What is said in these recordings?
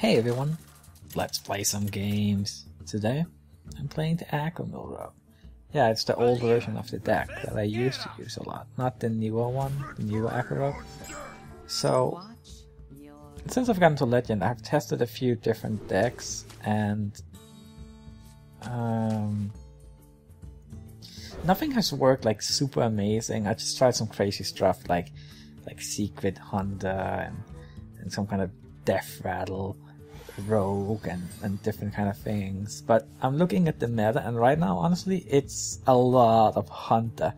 Hey everyone, let's play some games. Today, I'm playing the Aggro. Yeah, it's the old version of the deck that I used to use a lot, not the newer one, the newer Aggro. So, since I've gotten to Legend, I've tested a few different decks, and nothing has worked like super amazing. I just tried some crazy stuff like Secret Hunter and some kind of Death Rattle Rogue and different kind of things. But I'm looking at the meta, and right now, honestly, it's a lot of Hunter.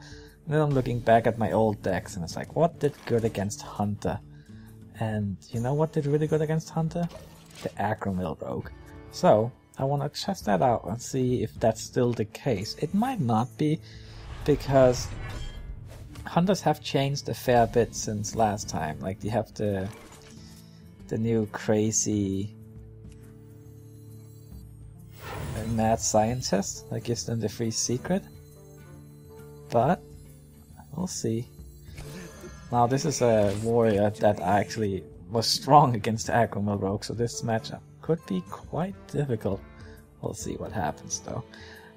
And then I'm looking back at my old decks, and it's like, what did good against Hunter? And you know what did really good against Hunter? The Aggro Rogue. So, I want to test that out and see if that's still the case. It might not be, because Hunters have changed a fair bit since last time. Like, you have the new crazy mad scientist that gives them the free secret. But we'll see. Now this is a warrior that actually was strong against the Aggro Rogue, so this matchup could be quite difficult. We'll see what happens though.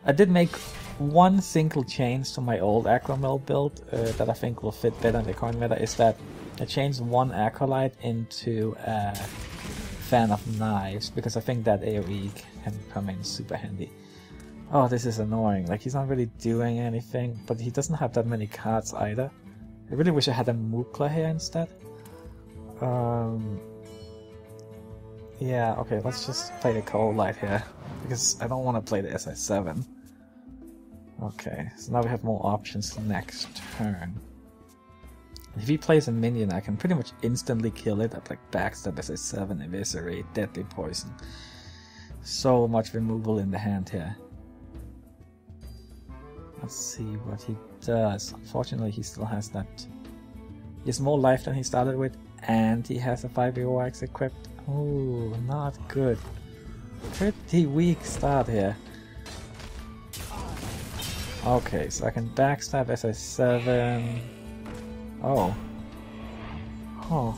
I did make one single change to my old Aggro build that I think will fit better in the current meta, is that I changed one Acolyte into a Fan of Knives, because I think that AoE can come in super handy. Oh, this is annoying. Like, he's not really doing anything, but he doesn't have that many cards either. I really wish I had a Mukla here instead. Yeah, okay, let's just play the Cold Light here, because I don't want to play the SI7. Okay, so now we have more options next turn. If he plays a minion, I can pretty much instantly kill it at like Backstab, SI7, Eviscerate, Deadly Poison. So much removal in the hand here. Let's see what he does. Unfortunately, he still has that. He has more life than he started with, and he has a 5 Axe equipped. Ooh, not good. Pretty weak start here. Okay, so I can Backstab SI7. Oh. Huh.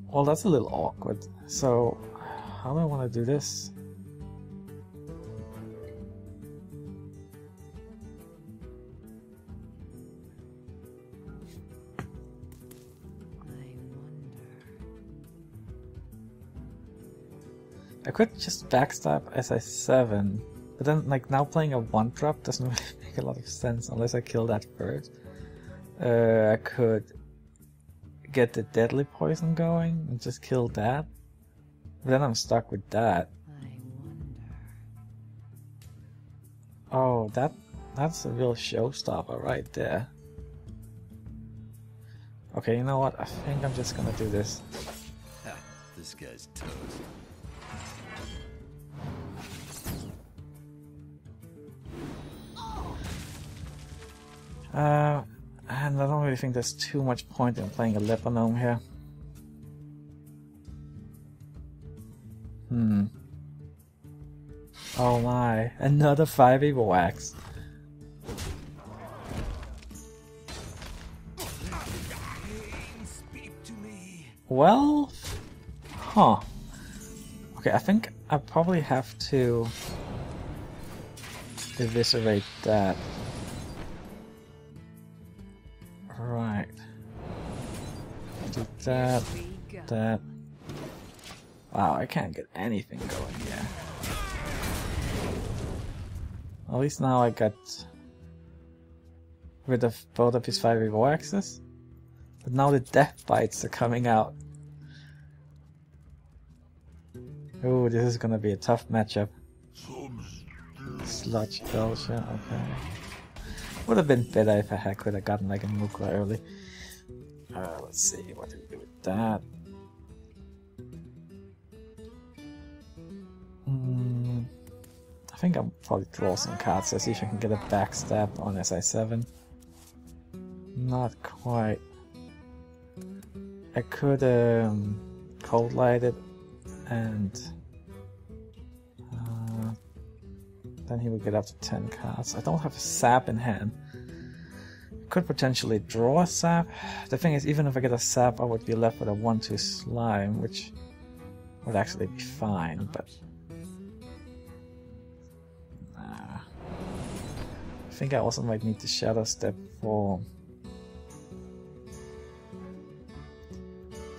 Well, that's a little awkward. So, how do I want to do this? I could just Backstab SI7. But then, like, now playing a 1-drop doesn't really make a lot of sense unless I kill that first. I could get the Deadly Poison going and just kill that. But then I'm stuck with that. Oh, that's a real showstopper right there. Okay, you know what? I think I'm just gonna do this. This guy's toast. And I don't really think there's too much point in playing a Leponome here. Oh my, another 5 Axe. Well, huh. Okay, I think I probably have to eviscerate that. Right. Do that, that. Wow, I can't get anything going here. At least now I got rid of both of his 5 Axes. But now the Death Bites are coming out. Ooh, this is gonna be a tough matchup. Sludge Belcher, okay. Would have been better if I could have gotten like a Mukla early. Let's see, what do we do with that? I think I'll probably draw some cards to see if I can get a Backstab on SI7. Not quite. I could Cold Light it, and then he would get up to 10 cards. I don't have a Sap in hand. Could potentially draw a sap. The thing is, even if I get a sap, I would be left with a 1/2 slime, which would actually be fine, but I think I also might need to Shadow Step for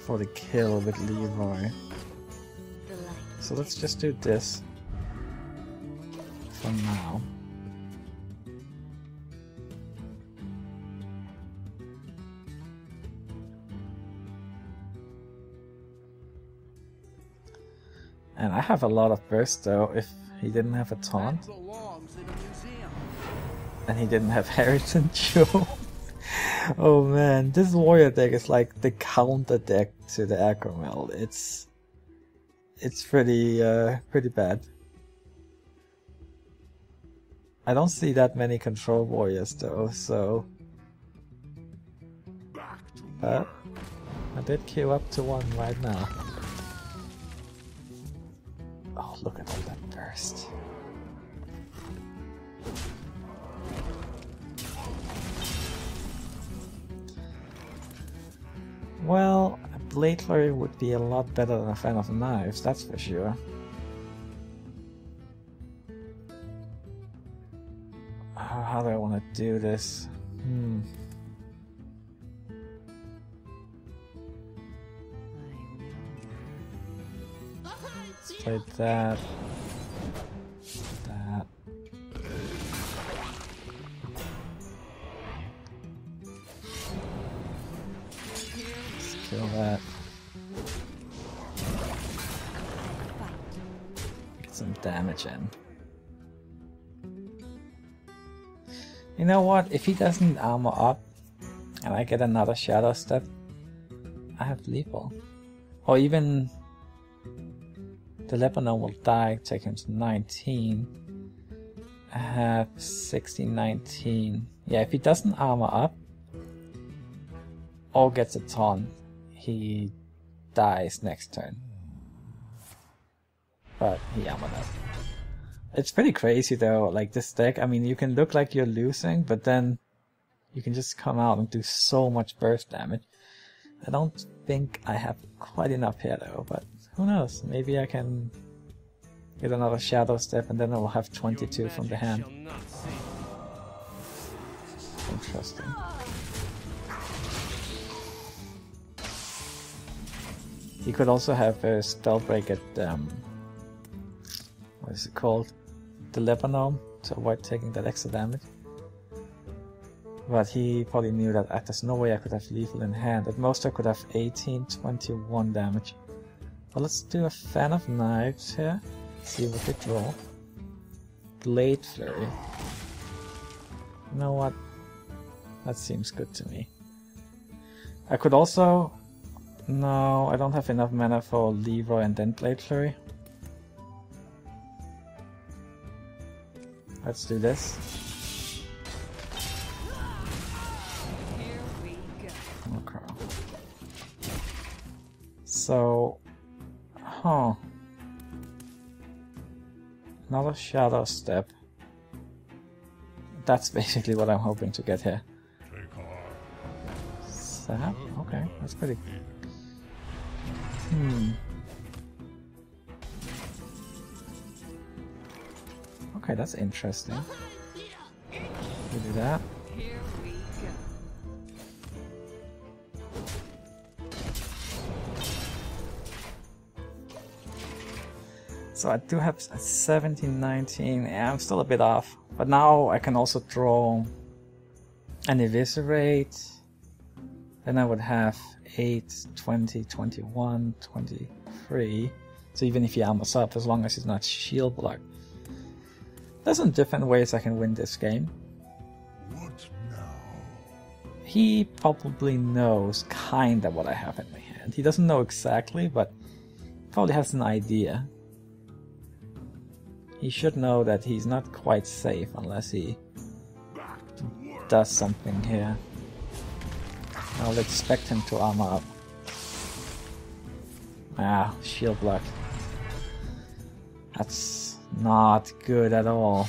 the kill with Leroy. So let's just do this for now. And I have a lot of burst though if he didn't have a taunt. And he didn't have Heritage Jewel. Oh man, this warrior deck is like the counter deck to the Aggro meld. It's pretty bad. I don't see that many control warriors though, so but I did queue up to one right now. Oh, look at all that burst. Well, a Blade Flurry would be a lot better than a Fan of Knives, that's for sure. How do I want to do this? Play that. That. Let's kill that. Get some damage in. You know what? If he doesn't armor up and I get another Shadow Step, I have lethal. Or even the Lebanon will die, take him to 19. I have 16, 19. Yeah, if he doesn't armor up or gets a taunt, he dies next turn. But he armored up. It's pretty crazy though, like this deck. I mean, you can look like you're losing, but then you can just come out and do so much burst damage. I don't think I have quite enough here though, but who knows? Maybe I can get another Shadow Step and then I will have 22 from the hand. Interesting. He could also have a spell break at what is it called? The Lebanon, to avoid taking that extra damage. But he probably knew that there's no way I could have lethal in hand. At most I could have 18, 21 damage. Well, let's do a Fan of Knives here. See what they draw. Blade Flurry. You know what? That seems good to me. I could also... No, I don't have enough mana for Leroy and then Blade Flurry. Let's do this. Okay. So, another Shadow Step. That's basically what I'm hoping to get here. Sap? Okay, that's pretty... Okay, that's interesting. We do that. So I do have 17, 19, yeah, I'm still a bit off. But now I can also draw an Eviscerate. Then I would have 8, 20, 21, 23. So even if he armors up, as long as he's not shield blocked. There's some different ways I can win this game. What now? He probably knows kinda what I have in my hand. He doesn't know exactly, but probably has an idea. He should know that he's not quite safe unless he does something here. I'll expect him to armor up. Ah, shield block. That's not good at all.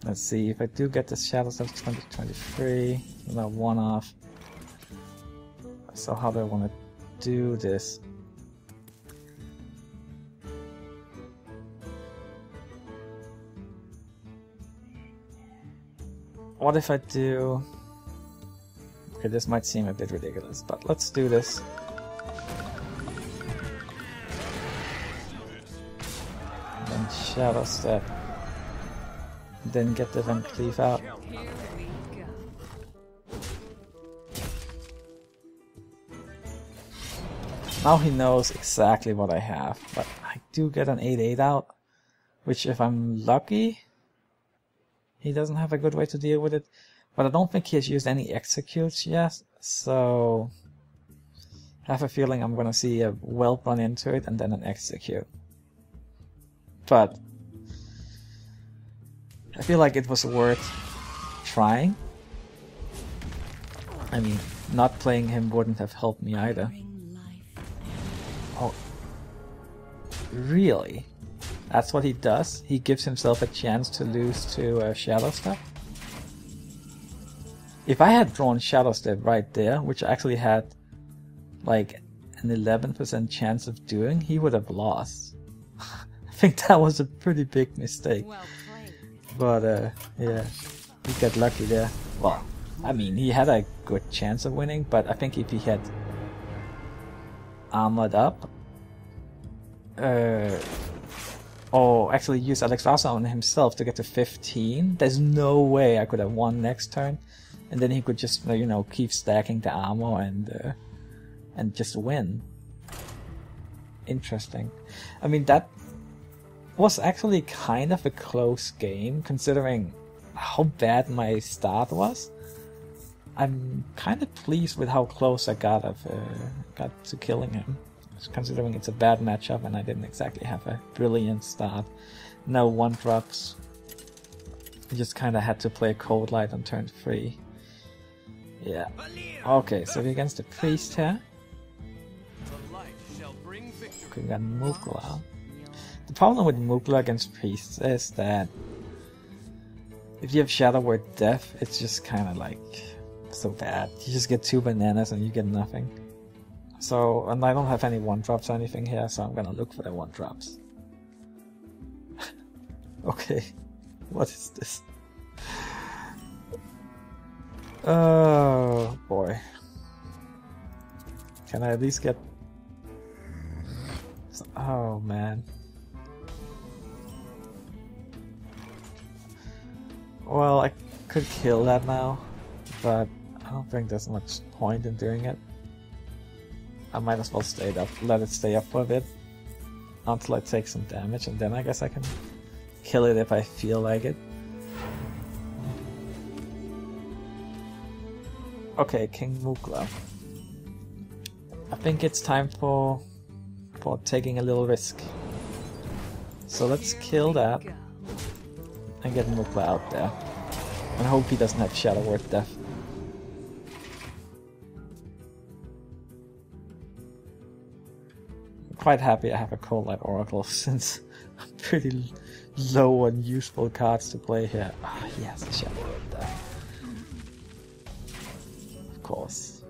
Let's see, if I do get this Shadow Step 2023, now one off. So how do I want to do this? What if I do... Okay, this might seem a bit ridiculous, but let's do this. And then Shadow Step. Then get the Van Cleave out. Now he knows exactly what I have, but I do get an 8/8 out, which if I'm lucky, he doesn't have a good way to deal with it. But I don't think he has used any executes yet, so I have a feeling I'm gonna see a whelp run into it and then an execute. But I feel like it was worth trying. I mean, not playing him wouldn't have helped me either. Oh, really? That's what he does? He gives himself a chance to lose to Shadow Step? If I had drawn Shadow Step right there, which I actually had like an 11% chance of doing, he would have lost. I think that was a pretty big mistake. But yeah, he got lucky there. Well, I mean, he had a good chance of winning, but I think if he had armored up, or actually used Alexstrasza on himself to get to 15, there's no way I could have won next turn. And then he could just, you know, keep stacking the armor and just win. Interesting. I mean, that was actually kind of a close game, considering how bad my start was. I'm kind of pleased with how close I got to killing him, considering it's a bad matchup and I didn't exactly have a brilliant start. No 1-drops. I just kind of had to play Cold Light on turn 3. Yeah. Okay, so we're against the priest here. Okay, we got Mukla. The problem with Mukla against priests is that if you have Shadow Word Death, it's just kind of like so bad. You just get 2 bananas and you get nothing. So, and I don't have any 1-drops or anything here, so I'm gonna look for the 1-drops. Okay, what is this? Oh boy. Can I at least get... Oh man. Well, I could kill that now, but I don't think there's much point in doing it. I might as well stay up, let it stay up for a bit until I take some damage, and then I guess I can kill it if I feel like it. Okay, King Mukla. I think it's time for taking a little risk. So let's kill that and get Mukla out there. And hope he doesn't have Shadow Word Death. I'm quite happy I have a Cold Light Oracle since I'm pretty low on useful cards to play here. Ah, he has a Shadow Word Death. Of course.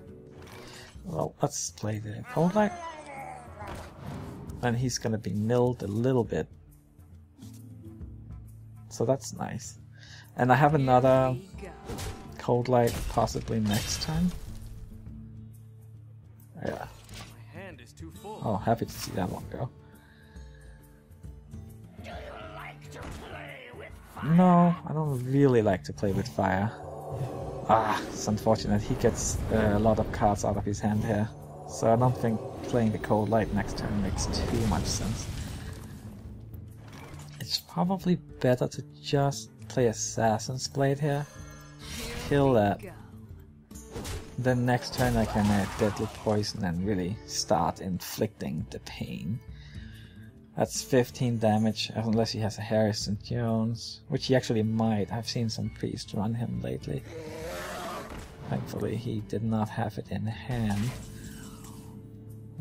Well, let's play the Cold Light. And he's gonna be milled a little bit. So that's nice. And I have another Cold Light possibly next turn. Yeah. Oh, happy to see that one go. No, I don't really like to play with fire. Ah, it's unfortunate. He gets a lot of cards out of his hand here. So I don't think playing the Cold Light next turn makes too much sense. It's probably better to just play Assassin's Blade here. Kill that. Then next turn I can add Deadly Poison and really start inflicting the pain. That's 15 damage, unless he has a Harrison Jones, which he actually might. I've seen some priests run him lately. Thankfully he did not have it in hand.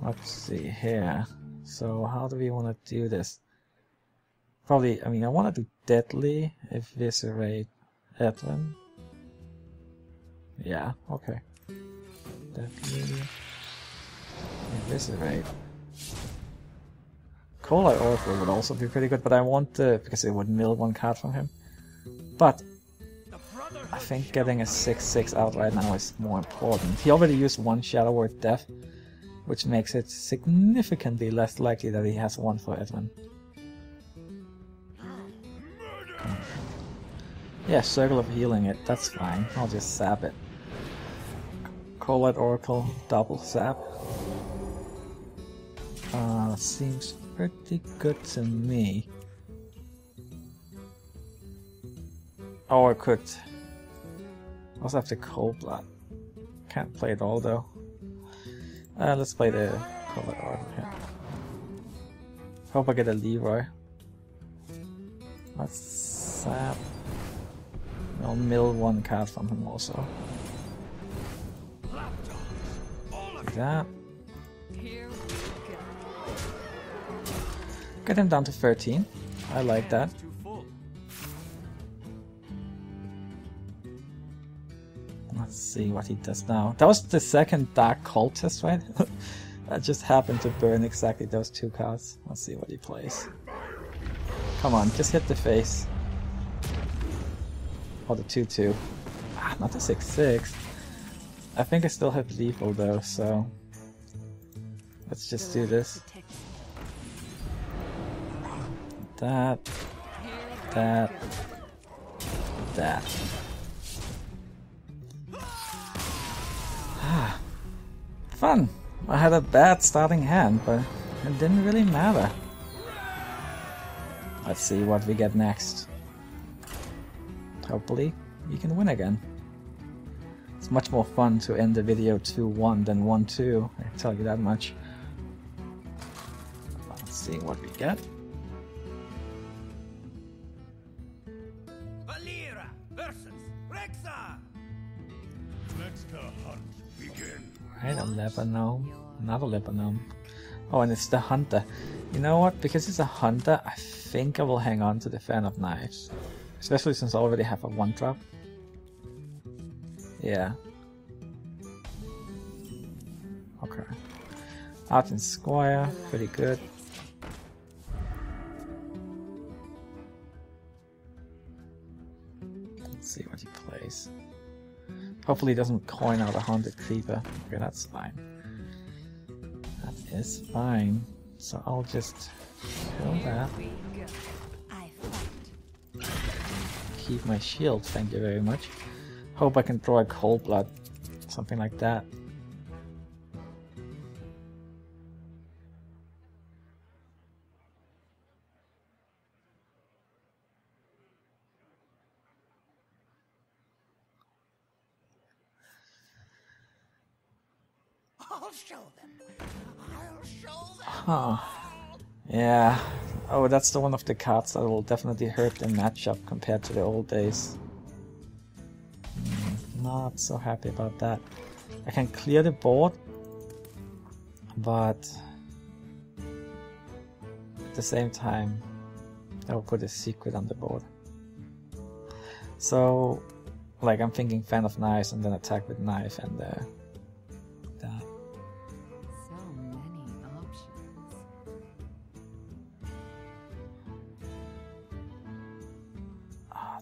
Let's see here. So how do we want to do this? Probably, I mean, I want to do Deadly, Eviscerate, Edwin. Yeah, okay. Deadly, Eviscerate. Cold Light Oracle would also be pretty good, but I want the, because it would mill one card from him. But I think getting a 6/6 out right now is more important. He already used one Shadow Word Death, which makes it significantly less likely that he has one for Edwin. Yeah, Circle of Healing it, that's fine. I'll just sap it. Cold Light Oracle, double sap. Seems pretty good to me. Oh, I could also have the Cold Blood. Can't play it all though. Let's play the Cold Light Oracle here. Hope I get a Leroy. Let's sap. I'll mill one card from him also. Like that. Get him down to 13. I like that. Let's see what he does now. That was the second Dark Cultist, right? That just happened to burn exactly those two cards. Let's see what he plays. Come on, just hit the face. Oh, the 2/2. Ah, not the 6/6. I think I still have lethal though, so let's just do this. That. Fun! I had a bad starting hand, but it didn't really matter. Let's see what we get next. Hopefully, we can win again. It's much more fun to end the video 2-1 than 1-2, I tell you that much. Let's see what we get. Right, a Lebanon. Another Lebanon. Oh, and it's the Hunter. You know what? Because it's a Hunter, I think I will hang on to the Fan of Knives. Especially since I already have a 1-drop. Yeah. Okay. Out in Squire, pretty good. Let's see what he plays. Hopefully he doesn't coin out a Haunted Creeper. Okay, that's fine. That is fine. So I'll just kill that. Keep my shield, thank you very much. Hope I can draw a Cold Blood. Something like that. I'll show them. I'll show them. Huh. Yeah. Oh, that's the one of the cards that will definitely hurt the matchup compared to the old days. Not so happy about that. I can clear the board, but at the same time, I will put a secret on the board. So, like, I'm thinking Fan of Knives and then attack with Knife and that.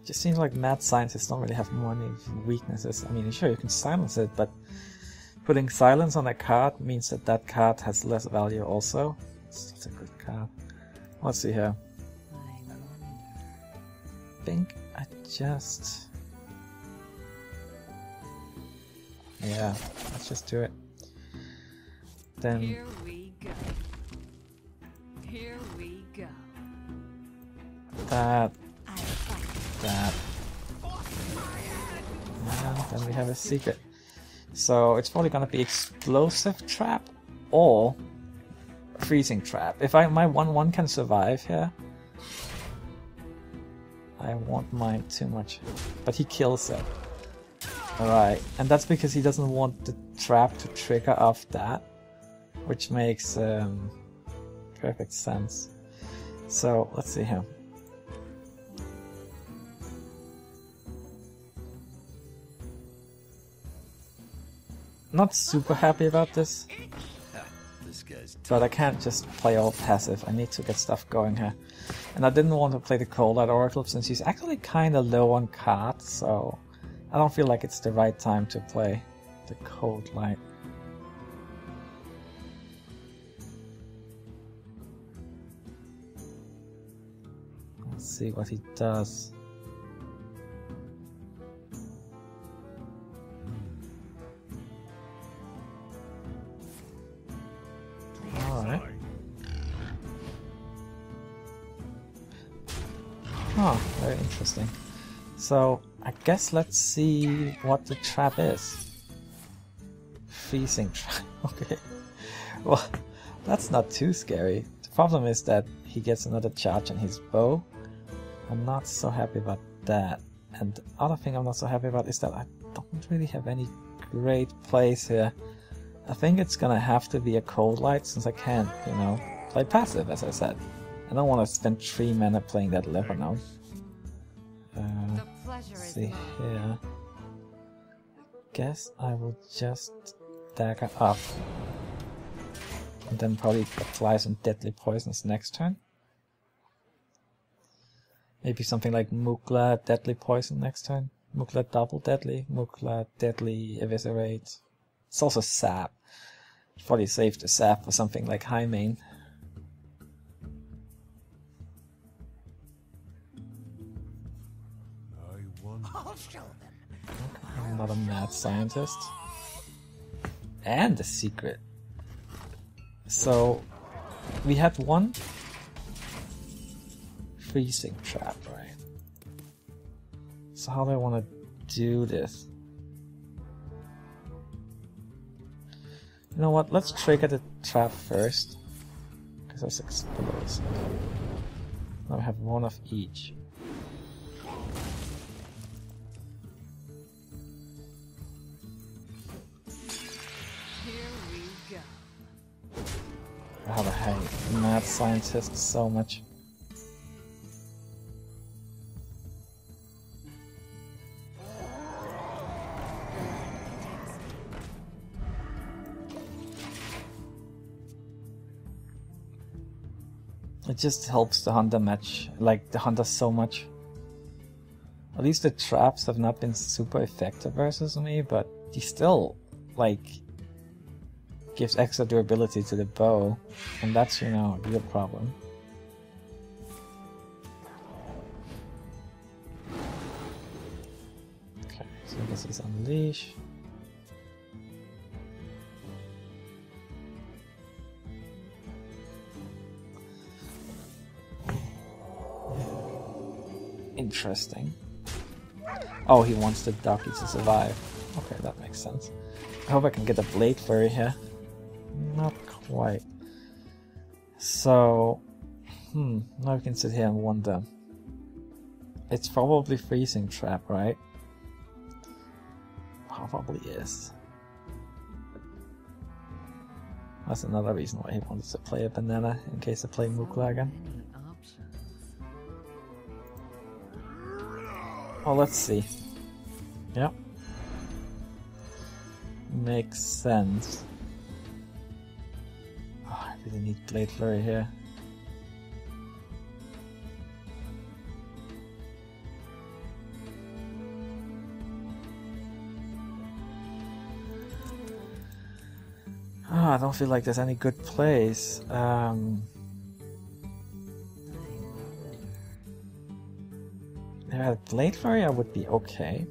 Just seems like mad scientists don't really have many weaknesses. I mean, sure, you can silence it, but putting silence on a card means that that card has less value also. It's a good card. Let's see here. I think I just... Yeah, let's just do it. Then... Here we go. Here we go. That... And then we have a secret. So it's probably gonna be Explosive Trap or Freezing Trap. If my 1/1 can survive here, I won't mind too much. But he kills it. Alright, and that's because he doesn't want the trap to trigger off that, which makes perfect sense. So let's see here. not super happy about this. But I can't just play all passive, I need to get stuff going here. And I didn't want to play the Cold Light Oracle since he's actually kinda low on cards, so I don't feel like it's the right time to play the Cold Light. Let's see what he does. Alright. Oh, very interesting. So, I guess let's see what the trap is. Freezing trap. Okay. Well, that's not too scary. The problem is that he gets another charge on his bow. I'm not so happy about that. And the other thing I'm not so happy about is that I don't really have any great plays here. I think it's gonna have to be a Cold Light since I can't, you know, play passive, as I said. I don't want to spend 3 mana playing that lever now. Let's see here. Guess I will just dagger up. And then probably apply some deadly poisons next turn. Maybe something like Mukla Deadly Poison next turn. Mukla Double Deadly, Mukla Deadly Eviscerate. It's also Sap. Probably save the Sap for something like High Main. I'll show them. Okay, another mad scientist. And a secret. So, we had one freezing trap, right? So how do I want to do this? You know what, let's trigger the trap first. Because that's explosive. Now we have one of each. How the heck, mad scientist so much. It just helps the hunter match, like the hunter so much. At least the traps have not been super effective versus me, but he still, like, gives extra durability to the bow, and that's, you know, a real problem. Okay, so this is Unleash. Interesting. Oh, he wants the ducky to survive. Okay, that makes sense. I hope I can get a Blade Flurry here. Not quite. So, now we can sit here and wonder. It's probably Freezing Trap, right? Probably is. That's another reason why he wanted to play a banana, in case I play Mukla again. Well, let's see. Yep. Makes sense. Oh, I really need Blade Flurry here. Oh, I don't feel like there's any good plays. If I had Blade Flurry, I would be okay.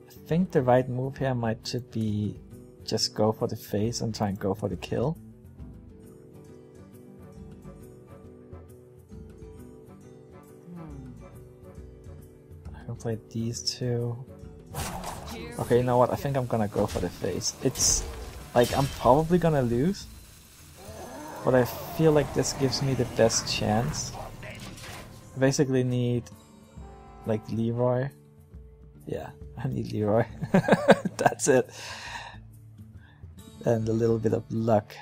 I think the right move here should be just go for the face and try and go for the kill. I can play these two. Okay, you know what? I think I'm gonna go for the face. It's like I'm probably gonna lose, but I feel like this gives me the best chance. I basically need like Leroy. Yeah, I need Leroy. That's it. And a little bit of luck.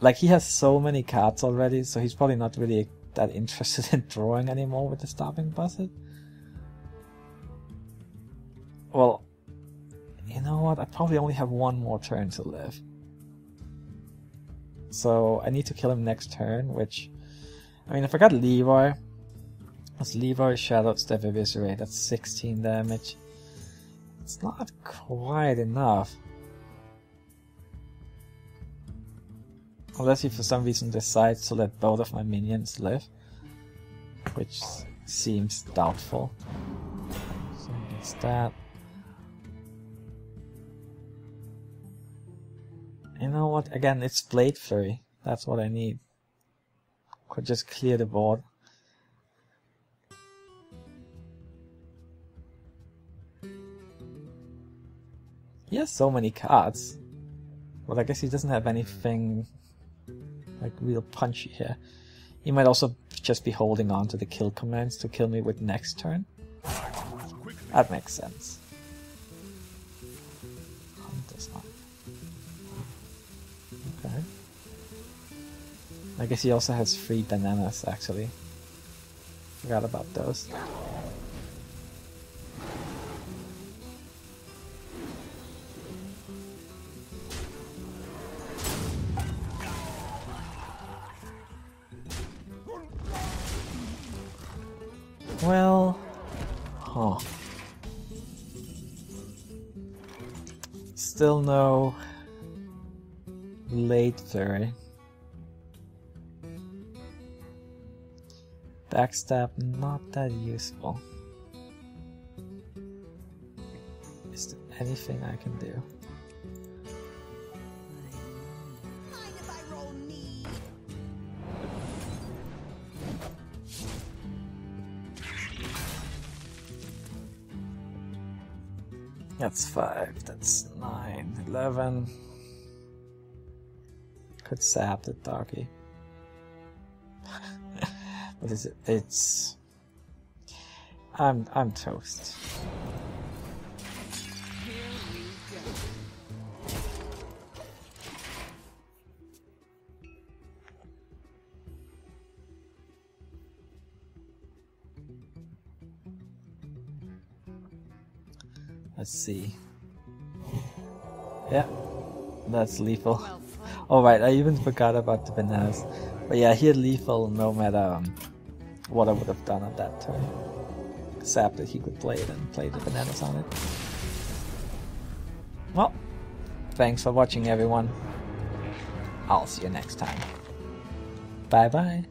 Like, he has so many cards already, so he's probably not really that interested in drawing anymore with the Starving Buzzard. Well, you know what? I probably only have one more turn to live. So I need to kill him next turn, which... I mean, if I got Leroy... As Leroy Shadow Step Eviscerate, that's 16 damage. It's not quite enough. Unless he for some reason decides to let both of my minions live. Which seems doubtful. So it's that. You know what? Again, it's Blade Flurry. That's what I need. Could just clear the board. He has so many cards. But I guess he doesn't have anything like real punchy here. He might also just be holding on to the kill commands to kill me with next turn. That makes sense. Okay. I guess he also has 3 bananas actually. Forgot about those. Well, still no Blade Flurry. Backstab, not that useful. Is there anything I can do? That's 5, that's 9, 11. Could sap the doggy. What is it? It's... I'm toast. Let's see. Yeah, that's lethal. Oh right, I even forgot about the bananas. But yeah, he had lethal no matter what I would have done on that turn. Except that he could play it and play the bananas on it. Well, thanks for watching everyone. I'll see you next time. Bye bye.